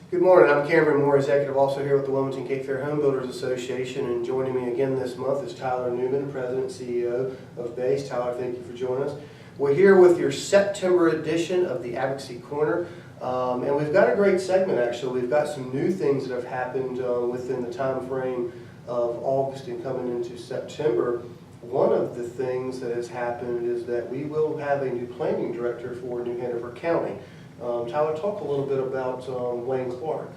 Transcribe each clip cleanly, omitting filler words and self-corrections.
Good morning, I'm Cameron Moore, Executive Officer here with the Wilmington-Cape Fair Home Builders Association, and joining me again this month is Tyler Newman, President and CEO of BASE. Tyler, thank you for joining us. We're here with your September edition of the Advocacy Corner, and we've got a great segment actually. We've got some new things that have happened within the time frame of August and coming into September. One of the things that has happened is that we will have a new planning director for New Hanover County. Tyler, talk a little bit about Wayne Clark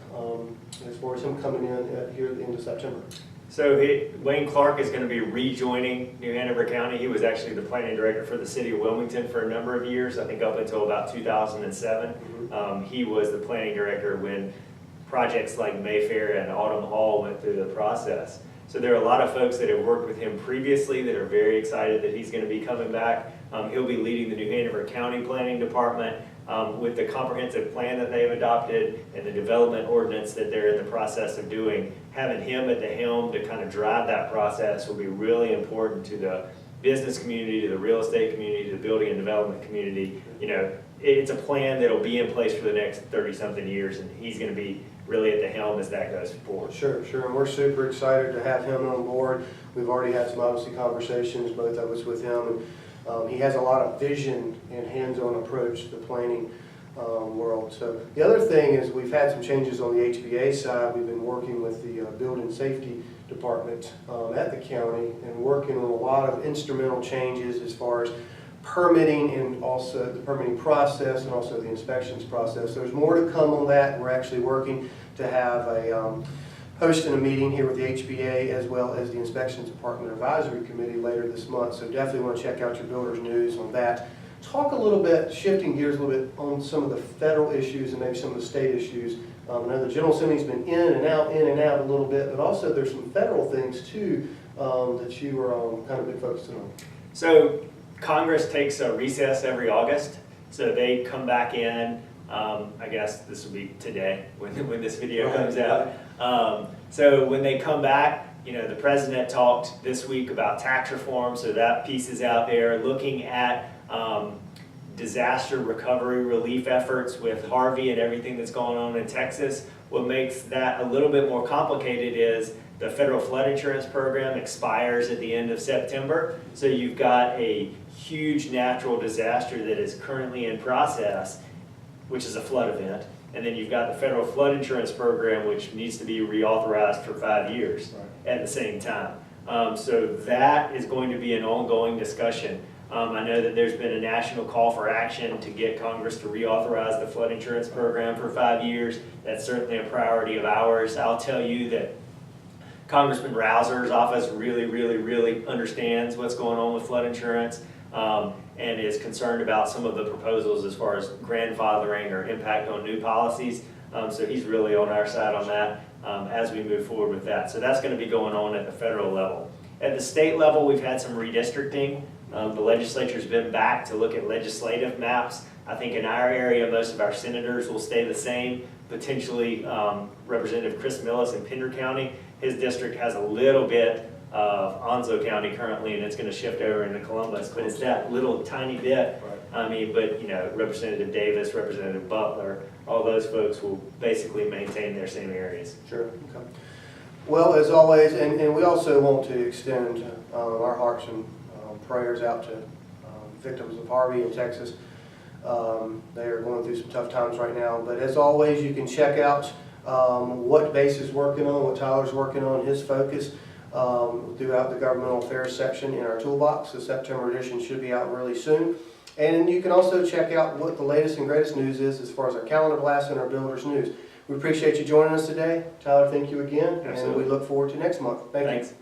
as far as him coming in here at the end of September. So Wayne Clark is going to be rejoining New Hanover County. He was actually the planning director for the city of Wilmington for a number of years, I think up until about 2007. He was the planning director when projects like Mayfair and Autumn Hall went through the process. So there are a lot of folks that have worked with him previously that are very excited that he's going to be coming back. He'll be leading the New Hanover County Planning Department with the comprehensive plan that they've adopted and the development ordinance that they're in the process of doing. Having him at the helm to kind of drive that process will be really important to the business community, to the real estate community, to the building and development community. You know, it's a plan that'll be in place for the next 30-something years, and he's going to be really at the helm as that goes forward. Sure, and we're super excited to have him on board. We've already had some obviously conversations, both of us, with him. He has a lot of vision and hands-on approach to the planning world. So the other thing is we've had some changes on the HBA side. We've been working with the building safety department at the county and working on a lot of instrumental changes as far as permitting and also the permitting process and also the inspections process. There's more to come on that. We're actually working to have a hosting a meeting here with the HBA as well as the Inspections Department Advisory Committee later this month. So definitely want to check out your builders news on that. Talk a little bit, shifting gears a little bit on some of the federal issues and maybe some of the state issues. I know the General Assembly's been in and out a little bit, but also there's some federal things too that you are kind of been focusing on. So Congress takes a recess every August, so they come back in. I guess this will be today when this video comes out. So when they come back, you know, the president talked this week about tax reform, so that piece is out there. Looking at disaster recovery relief efforts with Harvey and everything that's going on in Texas. What makes that a little bit more complicated is the federal flood insurance program expires at the end of September. So you've got a huge natural disaster that is currently in process, which is a flood event. And then you've got the federal flood insurance program, which needs to be reauthorized for 5 years at the same time. So that is going to be an ongoing discussion. I know that there's been a national call for action to get Congress to reauthorize the flood insurance program for 5 years. That's certainly a priority of ours. I'll tell you that Congressman Rausser's office really understands what's going on with flood insurance and is concerned about some of the proposals as far as grandfathering or impact on new policies. So he's really on our side on that as we move forward with that. So that's going to be going on at the federal level. At the state level, we've had some redistricting. The legislature's been back to look at legislative maps. I think in our area, most of our senators will stay the same. Potentially, Representative Chris Millis in Pender County, his district has a little bit of Onslow County currently, and it's going to shift over into Columbus, but it's that little tiny bit. I mean, but you know, Representative Davis, Representative Butler, all those folks will basically maintain their same areas. Sure. Okay. Well, as always, and we also want to extend our hearts and prayers out to victims of Harvey in Texas. They are going through some tough times right now, but as always, you can check out what BASE is working on, what Tyler's working on, his focus throughout the governmental affairs section in our toolbox. The September edition should be out really soon. And you can also check out what the latest and greatest news is as far as our calendar blast and our builders news. We appreciate you joining us today. Tyler, thank you again. Absolutely. And we look forward to next month. Thanks. You.